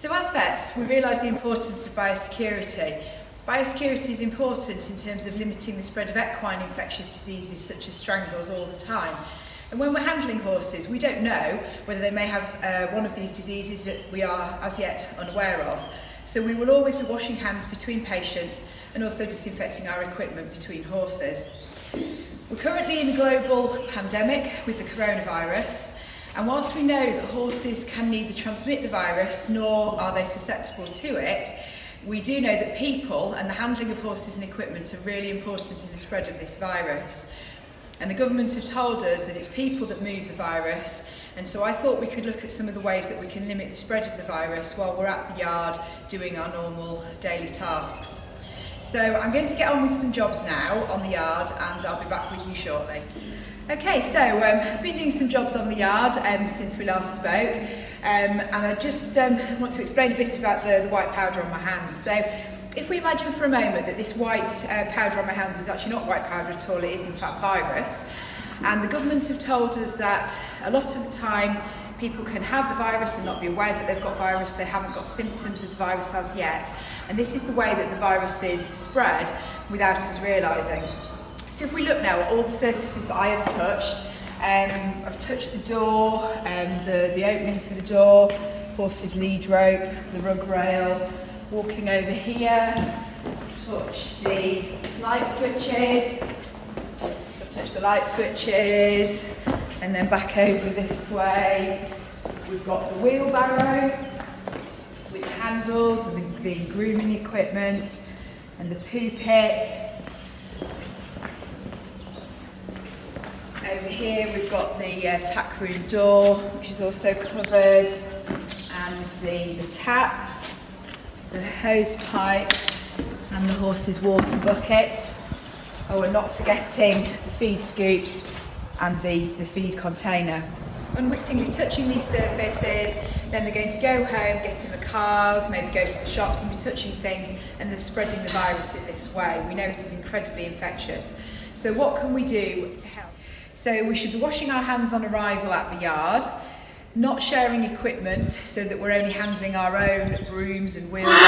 So as vets, we realise the importance of biosecurity. Biosecurity is important in terms of limiting the spread of equine infectious diseases such as strangles all the time. And when we're handling horses, we don't know whether they may have one of these diseases that we are as yet unaware of. So we will always be washing hands between patients and also disinfecting our equipment between horses. We're currently in a global pandemic with the coronavirus. And whilst we know that horses can neither transmit the virus nor are they susceptible to it, we do know that people and the handling of horses and equipment are really important in the spread of this virus. And the government have told us that it's people that move the virus, and so I thought we could look at some of the ways that we can limit the spread of the virus while we're at the yard doing our normal daily tasks. So I'm going to get on with some jobs now on the yard and I'll be back with you shortly. Okay, so I've been doing some jobs on the yard since we last spoke, and I just want to explain a bit about the white powder on my hands. So if we imagine for a moment that this white powder on my hands is actually not white powder at all, it is in fact virus, and the government have told us that a lot of the time people can have the virus and not be aware that they've got virus, they haven't got symptoms of the virus as yet, and this is the way that the virus is spread without us realising. So if we look now at all the surfaces that I have touched, I've touched the door, the opening for the door, horse's lead rope, the rug rail, walking over here, touch the light switches, so I've touched the light switches, and then back over this way, we've got the wheelbarrow with the handles and the grooming equipment and the poo pit. Over here we've got the tack room door, which is also covered, and the tap, the hose pipe, and the horse's water buckets. Oh, and not forgetting the feed scoops and the feed container. Unwittingly touching these surfaces, then they're going to go home, get in the cars, maybe go to the shops and be touching things, and they're spreading the virus in this way. We know it is incredibly infectious. So what can we do to help? So we should be washing our hands on arrival at the yard, not sharing equipment so that we're only handling our own brooms and wheelbarrows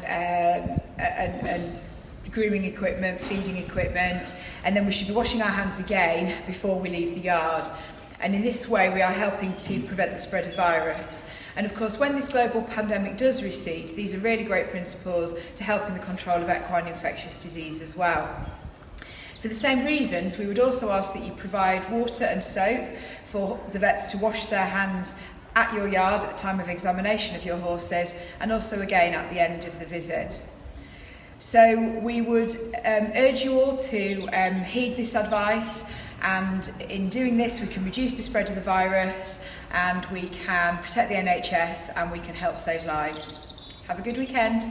and grooming equipment, feeding equipment, and then we should be washing our hands again before we leave the yard. And in this way we are helping to prevent the spread of virus. And of course when this global pandemic does recede, these are really great principles to help in the control of equine infectious disease as well. For the same reasons, we would also ask that you provide water and soap for the vets to wash their hands at your yard at the time of examination of your horses, and also again at the end of the visit. So we would urge you all to heed this advice, and in doing this we can reduce the spread of the virus, and we can protect the NHS, and we can help save lives. Have a good weekend.